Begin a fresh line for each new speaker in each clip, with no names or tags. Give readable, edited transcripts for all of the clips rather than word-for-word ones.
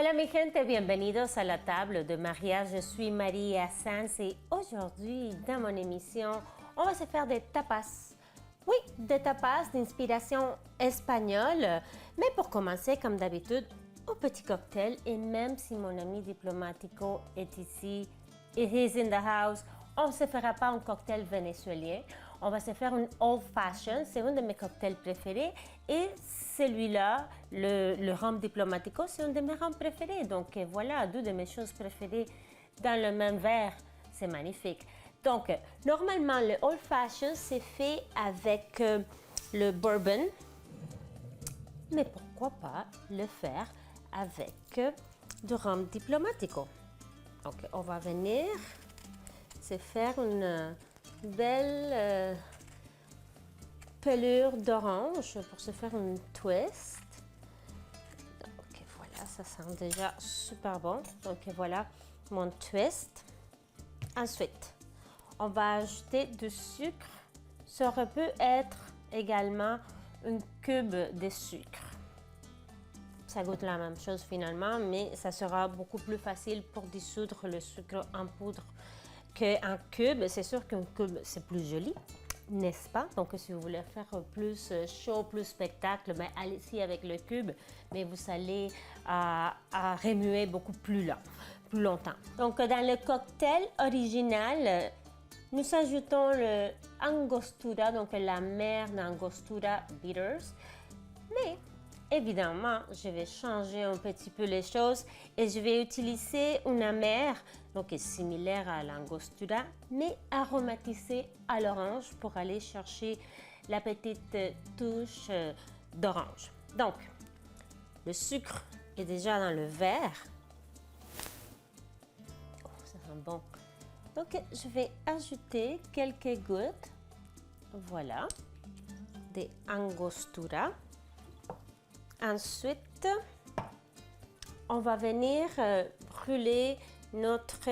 Hola mi gente, bienvenidos a la table de mariage. Je suis Maria Sanz et aujourd'hui dans mon émission, on va se faire des tapas. Oui, des tapas d'inspiration espagnole, mais pour commencer, comme d'habitude, au petit cocktail. Et même si mon ami diplomatico est ici, it is in the house, on ne se fera pas un cocktail vénézuélien. On va se faire une old fashion, c'est un de mes cocktails préférés. Et celui-là, le rhum diplomatico, c'est un de mes rhums préférés. Donc voilà, deux de mes choses préférées dans le même verre. C'est magnifique. Donc, normalement, le old fashion, c'est fait avec le bourbon. Mais pourquoi pas le faire avec du rhum diplomatico? Donc, on va venir se faire une belle pelure d'orange pour se faire une twist. Donc voilà, ça sent déjà super bon. Donc voilà mon twist. Ensuite, on va ajouter du sucre. Ça peut être également un cube de sucre. Ça goûte la même chose finalement, mais ça sera beaucoup plus facile pour dissoudre le sucre en poudre qu'un cube. C'est sûr qu'un cube, c'est plus joli, n'est-ce pas? Donc, si vous voulez faire plus show, plus spectacle, ben, allez-y avec le cube, mais vous allez à remuer beaucoup plus longtemps. Donc, dans le cocktail original, nous ajoutons le Angostura, donc la mer d'Angostura Bitters, mais évidemment, je vais changer un petit peu les choses et je vais utiliser une amère, donc similaire à l'angostura, mais aromatisée à l'orange pour aller chercher la petite touche d'orange. Donc, le sucre est déjà dans le verre. Oh, ça sent bon. Donc, je vais ajouter quelques gouttes, voilà, de angostura. Ensuite, on va venir brûler notre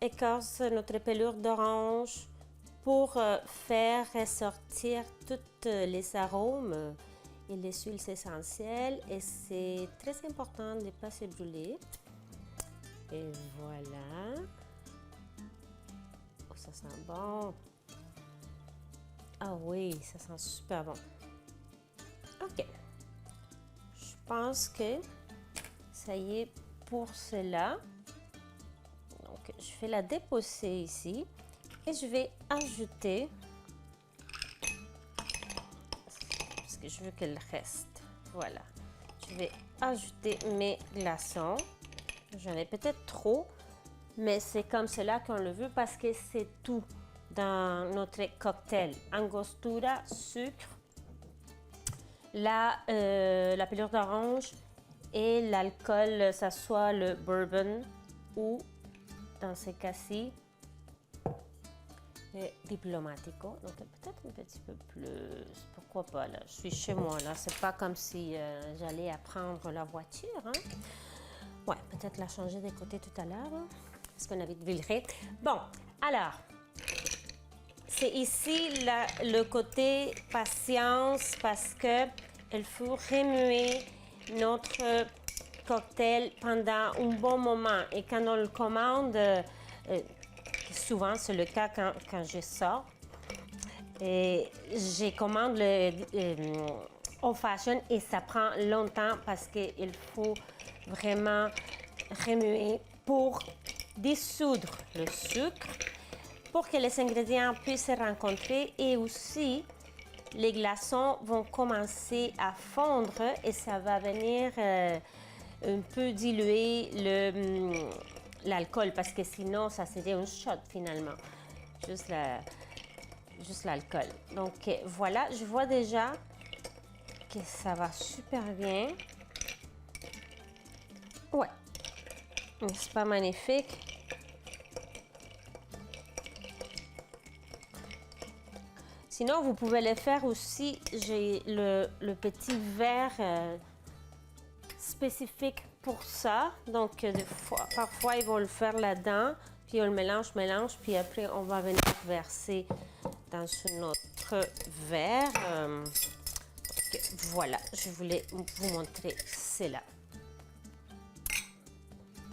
écorce, notre pelure d'orange pour faire ressortir tous les arômes et les huiles essentielles. Et c'est très important de ne pas se brûler. Et voilà. Oh, ça sent bon. Ah oui, ça sent super bon. OK. Je pense que ça y est pour cela. Donc, je vais la déposer ici et je vais ajouter, parce que je veux qu'elle reste. Voilà. Je vais ajouter mes glaçons. J'en ai peut-être trop, mais c'est comme cela qu'on le veut parce que c'est tout dans notre cocktail. Angostura, sucre, la pelure d'orange et l'alcool, ça soit le bourbon ou, dans ce cas-ci, le diplomatico. Donc peut-être un petit peu plus, pourquoi pas, là. Je suis chez moi, là, c'est pas comme si j'allais prendre la voiture, hein. Ouais, peut-être la changer de côté tout à l'heure, hein, parce qu'on habite Villeray. Bon, alors, c'est ici le côté patience parce que il faut remuer notre cocktail pendant un bon moment. Et quand on le commande, souvent c'est le cas quand je sors, et je commande le old fashion et ça prend longtemps parce qu'il faut vraiment remuer pour dissoudre le sucre, pour que les ingrédients puissent se rencontrer et aussi les glaçons vont commencer à fondre et ça va venir un peu diluer l'alcool parce que sinon ça serait un shot finalement, juste l'alcool. Donc voilà, je vois déjà que ça va super bien. Ouais, c'est pas magnifique? Sinon, vous pouvez le faire aussi. J'ai le petit verre spécifique pour ça. Donc, parfois, ils vont le faire là-dedans. Puis, on le mélange, puis après, on va venir verser dans notre verre. Okay, voilà, je voulais vous montrer cela.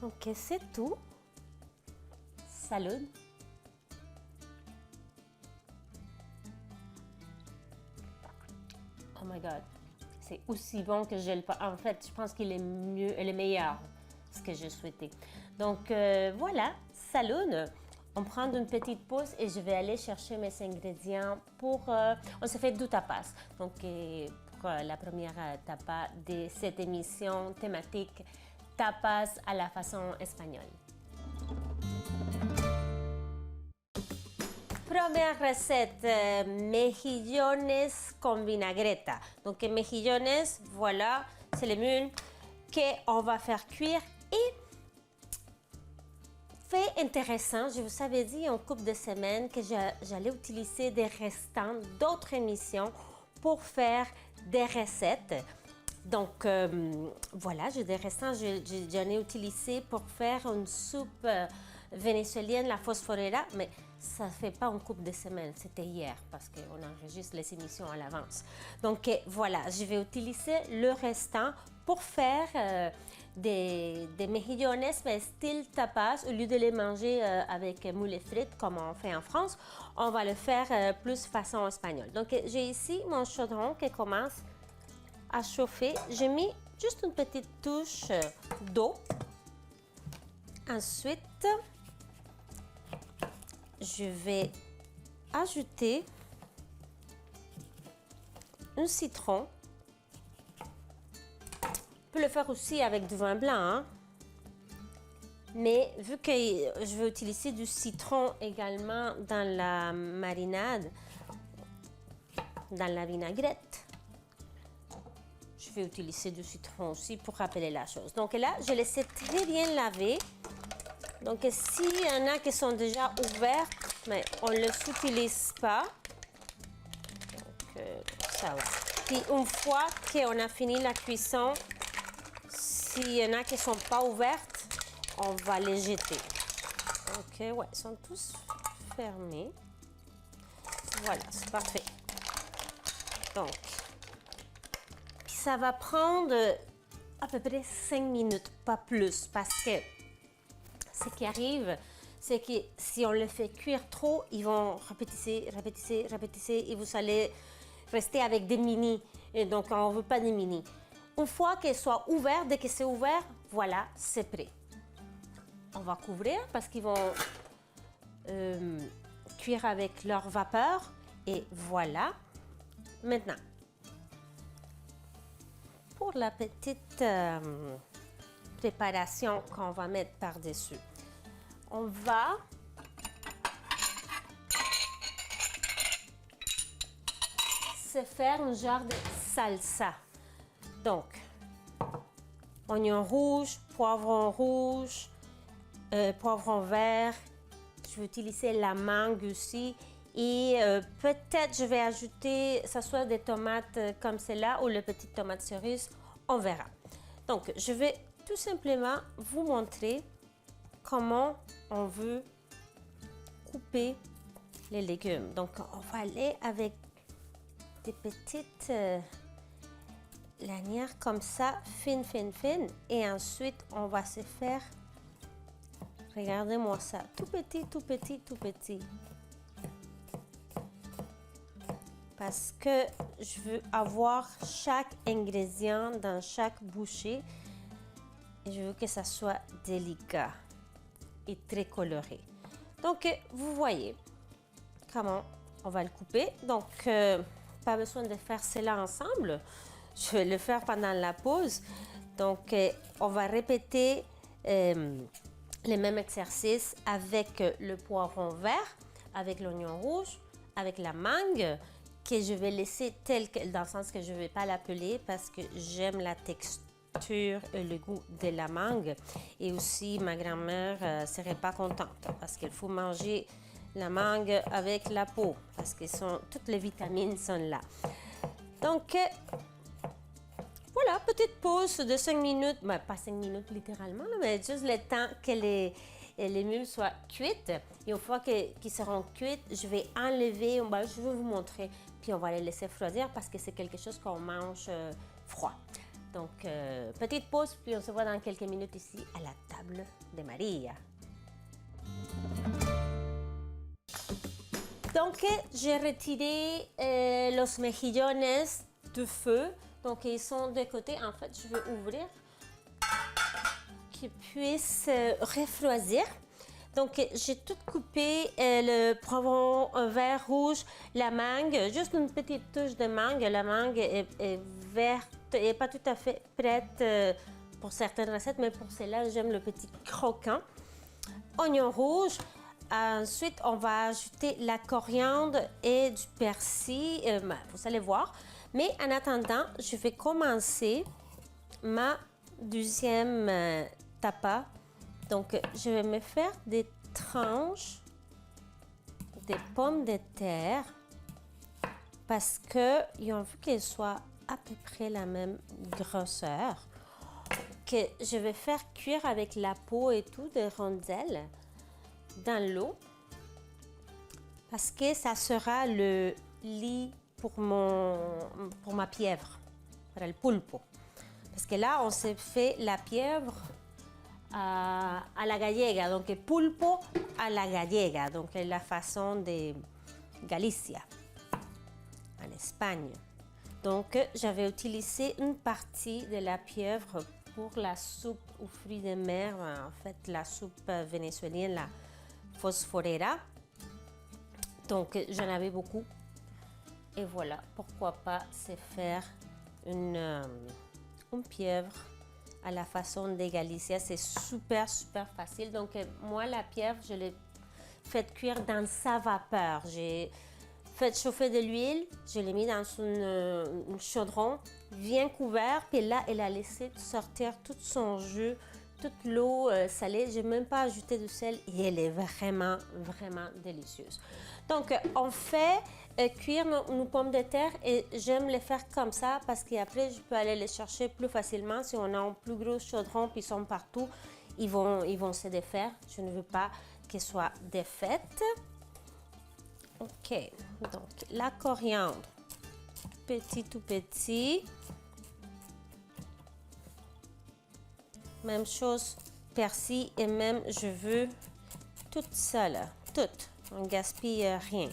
Ok, c'est tout. Salud. Oh my God. C'est aussi bon que je le... En fait, je pense qu'il est mieux, elle est meilleur, ce que je souhaitais. Donc, voilà. Salud. On prend une petite pause et je vais aller chercher mes ingrédients pour... on se fait deux tapas. Donc, pour la première tapa de cette émission thématique tapas à la façon espagnole. Première recette, mejillones con vinagreta. Donc, mejillones, voilà, c'est les mules qu'on va faire cuire et fait intéressant, je vous avais dit en couple de semaines que j'allais utiliser des restants d'autres émissions pour faire des recettes. Donc, voilà, j'ai des restants, j'en ai utilisé pour faire une soupe vénézuélienne, la fosforera, mais ça ne fait pas une couple de semaines, c'était hier parce qu'on enregistre les émissions à l'avance. Donc, voilà, je vais utiliser le restant pour faire des mejillones, mais style tapas. Au lieu de les manger avec moules frites comme on fait en France, on va le faire plus façon espagnole. Donc, j'ai ici mon chaudron qui commence à chauffer. J'ai mis juste une petite touche d'eau. Ensuite, je vais ajouter un citron. On peut le faire aussi avec du vin blanc, hein? Mais vu que je vais utiliser du citron également dans la marinade, dans la vinaigrette, je vais utiliser du citron aussi pour rappeler la chose. Donc là, je les ai très bien lavés. Donc s'il y en a qui sont déjà ouverts, mais on ne les utilise pas. Donc ça va. Puis une fois qu'on a fini la cuisson, s'il y en a qui ne sont pas ouvertes, on va les jeter. Ok, ouais, ils sont tous fermés. Voilà, c'est parfait. Donc, ça va prendre à peu près 5 minutes, pas plus, parce que ce qui arrive, c'est que si on les fait cuire trop, ils vont répétisser, et vous allez rester avec des mini. Et donc, on ne veut pas des mini. Une fois qu'elles soient ouvertes, dès que c'est ouvert, voilà, c'est prêt. On va couvrir parce qu'ils vont cuire avec leur vapeur. Et voilà. Maintenant, pour la petite préparation qu'on va mettre par-dessus, on va se faire un genre de salsa. Donc, oignon rouge, poivron rouge, poivron vert. Je vais utiliser la mangue aussi. Et peut-être je vais ajouter, ça soit des tomates comme celle-là ou les petites tomates cerises. On verra. Donc, je vais tout simplement vous montrer comment on veut couper les légumes. Donc, on va aller avec des petites lanières comme ça, fines. Et ensuite, on va se faire, regardez-moi ça, tout petit. Parce que je veux avoir chaque ingrédient dans chaque bouchée. Et je veux que ça soit délicat et très coloré. Donc, vous voyez comment on va le couper. Donc, pas besoin de faire cela ensemble. Je vais le faire pendant la pause. Donc, on va répéter les mêmes exercices avec le poivron vert, avec l'oignon rouge, avec la mangue, que je vais laisser telle que, dans le sens que je ne vais pas l'appeler parce que j'aime la texture et le goût de la mangue. Et aussi, ma grand-mère ne serait pas contente parce qu'il faut manger la mangue avec la peau parce que toutes les vitamines sont là. Donc, voilà, petite pause de 5 minutes, ben, pas 5 minutes littéralement, mais juste le temps que les mules soient cuites. Et une fois qu'ils seront cuites, je vais enlever, ben, je vais vous montrer, puis on va les laisser refroidir parce que c'est quelque chose qu'on mange froid. Donc, petite pause, puis on se voit dans quelques minutes ici à la table de Maria. Donc, j'ai retiré los mejillones du feu. Donc, ils sont de côté. En fait, je vais ouvrir qu'ils puissent refroidir. Donc, j'ai tout coupé le poivron vert, rouge, la mangue, juste une petite touche de mangue. La mangue est verte et pas tout à fait prête pour certaines recettes, mais pour celle-là, j'aime le petit croquant. Oignon rouge. Ensuite, on va ajouter la coriandre et du persil. Vous allez voir. Mais en attendant, je vais commencer ma deuxième tapa. Donc, je vais me faire des tranches de pommes de terre parce qu'ils ont vu qu'elles soient à peu près la même grosseur. Que je vais faire cuire avec la peau et tout des rondelles dans l'eau parce que ça sera le lit pour ma pieuvre, pour le pulpo. Parce que là, on s'est fait la pieuvre à la gallega, donc pulpo à la gallega, donc la façon de Galicia, en Espagne. Donc, j'avais utilisé une partie de la pieuvre pour la soupe aux fruits de mer, en fait, la soupe vénézuélienne, la fosforera. Donc, j'en avais beaucoup. Et voilà, pourquoi pas se faire une pieuvre à la façon de Galicia. C'est super facile. Donc, moi, la pieuvre, je l'ai fait cuire dans sa vapeur. J'ai fait chauffer de l'huile, je l'ai mis dans un chaudron bien couvert. Puis là, elle a laissé sortir tout son jus, toute l'eau salée. Je n'ai même pas ajouté de sel et elle est vraiment délicieuse. Donc, on fait cuire nos pommes de terre et j'aime les faire comme ça parce qu'après, je peux aller les chercher plus facilement. Si on a un plus gros chaudron puis ils sont partout, ils vont se défaire. Je ne veux pas qu'elles soient défaites. OK, donc la coriandre, tout petit. Même chose, persil et même je veux tout ça là, tout. On ne gaspille rien.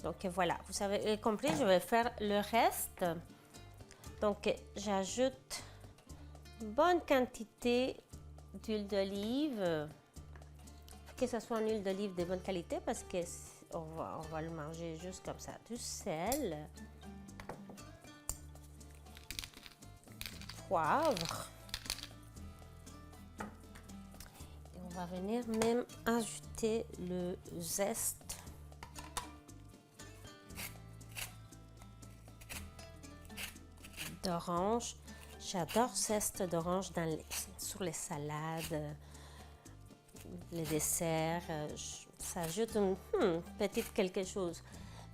Donc voilà, vous avez compris, je vais faire le reste. Donc j'ajoute une bonne quantité d'huile d'olive. Que ce soit une huile d'olive de bonne qualité parce que on va le manger juste comme ça. Du sel, poivre. Et on va venir même ajouter le zeste d'orange. J'adore zeste d'orange sur les salades, les desserts. Ça ajoute une petite quelque chose.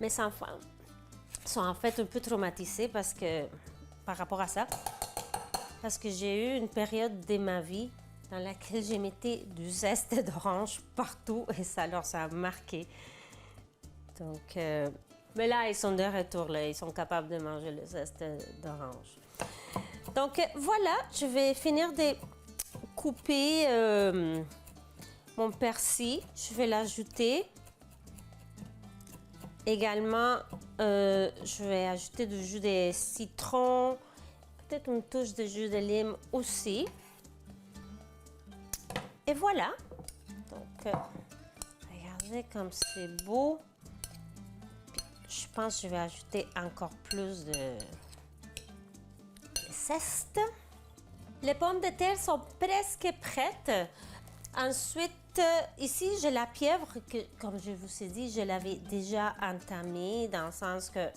Mes enfants sont en fait un peu traumatisés par rapport à ça. Parce que j'ai eu une période de ma vie dans laquelle je mettais du zeste d'orange partout et ça leur a marqué. Donc, mais là, ils sont de retour, là. Ils sont capables de manger le zeste d'orange. Donc, voilà, je vais finir de couper mon persil. Je vais l'ajouter. Également, je vais ajouter du jus de citron, peut-être une touche de jus de lime aussi. Et voilà. Donc, regardez comme c'est beau. Je pense que je vais ajouter encore plus de zeste. Les pommes de terre sont presque prêtes. Ensuite, ici, j'ai la pieuvre que, comme je vous ai dit, je l'avais déjà entamée dans le sens que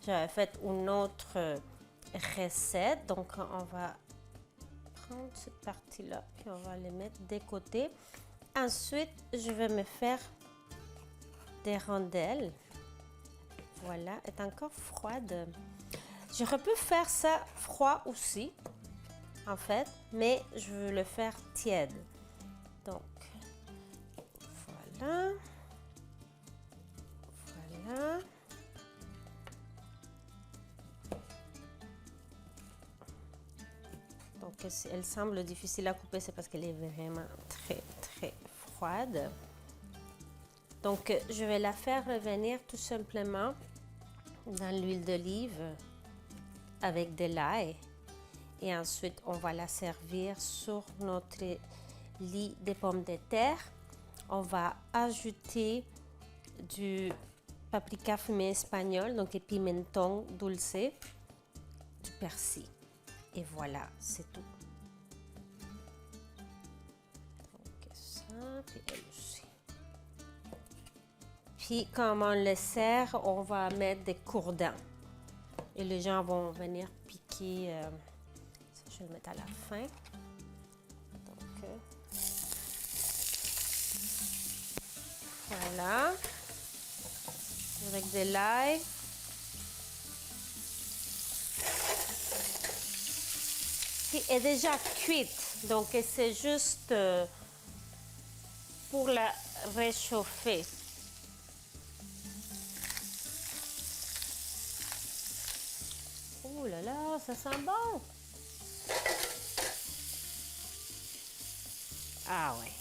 j'avais fait une autre recette. Donc, on va prendre cette partie-là puis on va les mettre de côté. Ensuite, je vais me faire des rondelles. Voilà, elle est encore froide. J'aurais pu faire ça froid aussi, en fait, mais je veux le faire tiède. Donc, voilà. Voilà. elle semble difficile à couper, c'est parce qu'elle est vraiment très, très froide. Donc, je vais la faire revenir tout simplement dans l'huile d'olive avec de l'ail. Et ensuite, on va la servir sur notre lit de pommes de terre. On va ajouter du paprika fumé espagnol, donc des pimentons dulce, du persil. Et voilà, c'est tout. Donc ça, puis elle aussi. Puis comme on le sert, on va mettre des cure-dents. Et les gens vont venir piquer. Ça, je vais le mettre à la fin. Donc, voilà. Avec de l'ail. Qui est déjà cuite. Donc, c'est juste pour la réchauffer. Oh là là, ça sent bon! Ah ouais.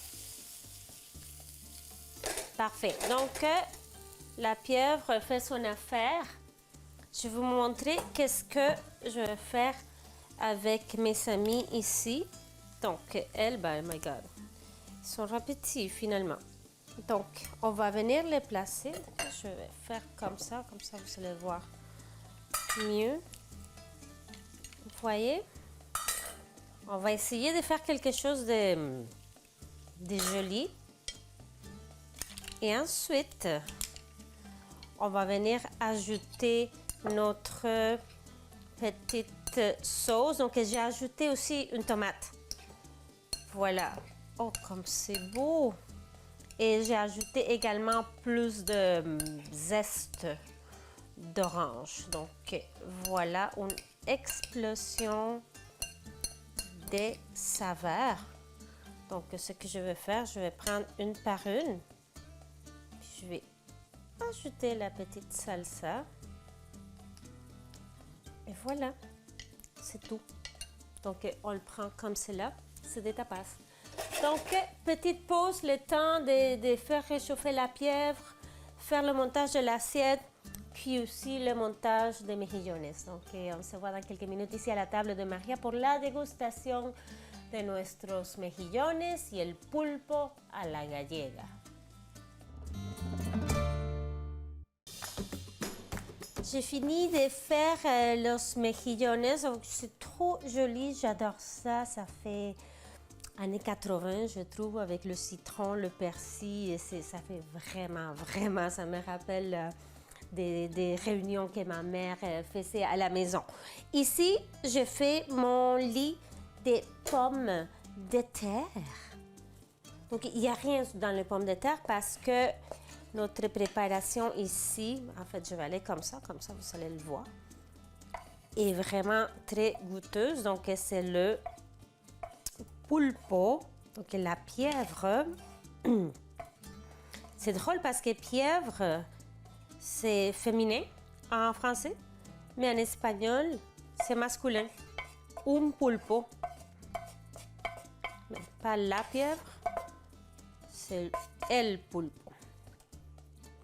Parfait. Donc, la pieuvre fait son affaire. Je vais vous montrer qu'est-ce que je vais faire avec mes amis ici. Donc, elles, ben, oh my God, ils sont petits finalement. Donc, on va venir les placer. Je vais faire comme ça vous allez voir mieux. Vous voyez? On va essayer de faire quelque chose de joli. Et ensuite, on va venir ajouter notre petite sauce. Donc, j'ai ajouté aussi une tomate. Voilà. Oh, comme c'est beau! Et j'ai ajouté également plus de zeste d'orange. Donc, voilà une explosion des saveurs. Donc, ce que je vais faire, je vais prendre une par une. Je vais ajouter la petite salsa. Et voilà, c'est tout. Donc, on le prend comme cela. C'est des tapas. Donc, petite pause, le temps de faire réchauffer la pieuvre, faire le montage de l'assiette, puis aussi le montage des mejillones. Donc, on se voit dans quelques minutes ici à la table de María pour la dégustation de nuestros mejillones y el pulpo a la gallega. J'ai fini de faire los mejillones. C'est trop joli, j'adore ça. Ça fait années 80, je trouve, avec le citron, le persil. Et ça fait vraiment, ça me rappelle des réunions que ma mère faisait à la maison. Ici, je fais mon lit de pommes de terre. Donc, il n'y a rien dans les pommes de terre parce que notre préparation ici, en fait, je vais aller comme ça vous allez le voir, est vraiment très goûteuse. Donc, c'est le pulpo, donc la pieuvre. C'est drôle parce que pieuvre, c'est féminin en français, mais en espagnol, c'est masculin. Un pulpo. Mais pas la pieuvre, c'est el pulpo.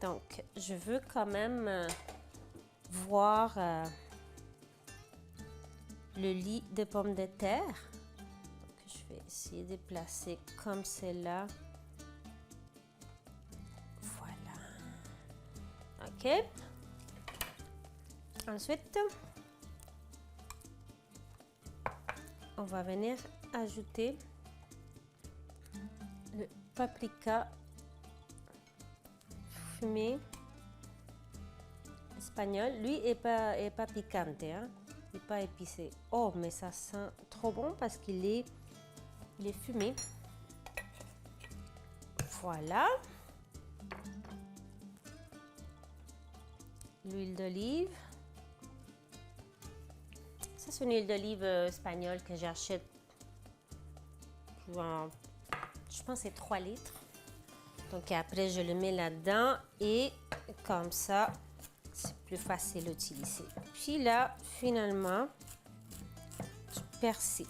Donc, je veux quand même voir le lit de pommes de terre. Donc, je vais essayer de placer comme cela. Voilà. OK. Ensuite, on va venir ajouter le paprika fumé espagnol. Lui est pas piquante, hein? Il n'est pas épicé. Oh, mais ça sent trop bon parce qu'il est fumé. Voilà. L'huile d'olive. Ça, c'est une huile d'olive espagnole que j'achète. Je pense que c'est 3 litres. Donc après, je le mets là-dedans et comme ça, c'est plus facile à utiliser. Puis là, finalement, du persil.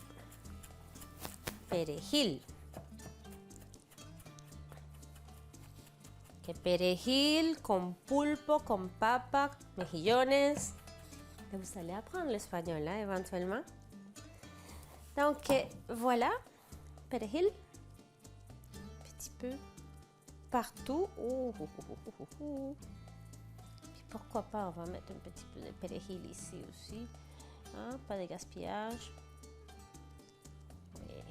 perejil. Que perejil con pulpo, con papa, mejillones. Vous allez apprendre l'espagnol là éventuellement. Donc voilà, perejil. Petit peu partout. Puis pourquoi pas, on va mettre un petit peu de perejil ici aussi. Hein, pas de gaspillage. Oui.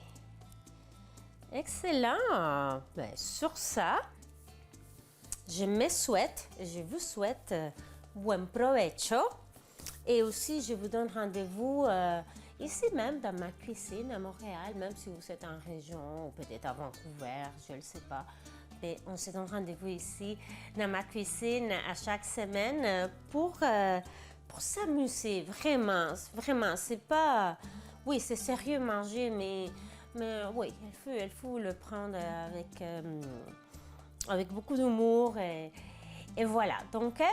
Excellent. Ben, sur ça, je vous souhaite buen provecho. Et aussi, je vous donne rendez-vous ici même dans ma cuisine à Montréal, même si vous êtes en région ou peut-être à Vancouver, je ne le sais pas. Mais on se donne rendez-vous ici dans ma cuisine à chaque semaine pour s'amuser, vraiment, vraiment. C'est pas... Oui, c'est sérieux manger, mais oui, il faut le prendre avec beaucoup d'humour. Et voilà, donc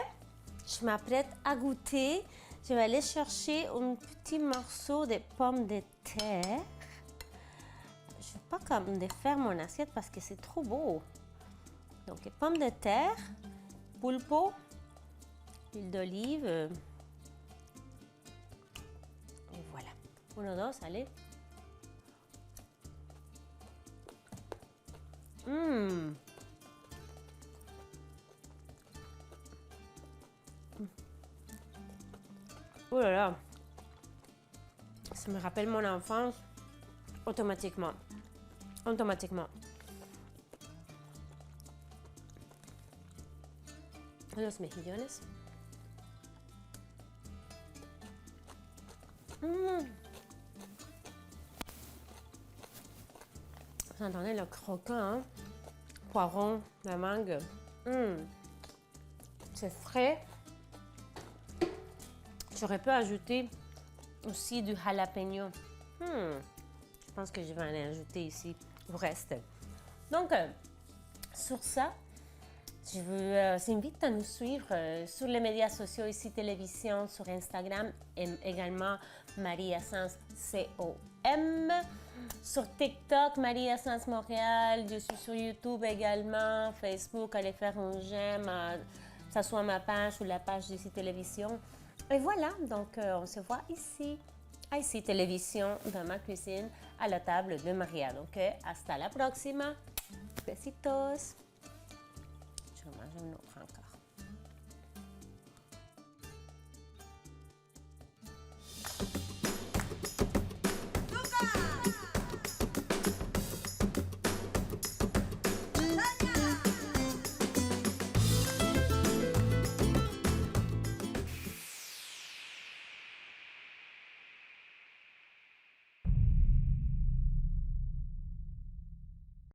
je m'apprête à goûter. Je vais aller chercher un petit morceau de pommes de terre. Je ne vais pas comme défaire mon assiette parce que c'est trop beau. Donc, pommes de terre, pulpo, huile d'olive. Et voilà. Uno, dos, allez. Oh là là, ça me rappelle mon enfance automatiquement. Los mejillones. Vous entendez le croquant, hein? Poiron, la mangue. C'est frais. J'aurais pu ajouter aussi du jalapeno. Je pense que je vais en ajouter ici au reste. Donc, sur ça, je vous invite à nous suivre sur les médias sociaux ici, télévision, sur Instagram et également Maria Sans COM. Sur TikTok, Maria Sans Montréal. Je suis sur YouTube également, Facebook. Allez faire un j'aime, que ce soit ma page ou la page d'ici télévision. Et voilà, donc on se voit ici, à ici télévision, dans ma cuisine, à la table de Maria. Donc, hasta la próxima. Besitos. Je vais manger une autre encore.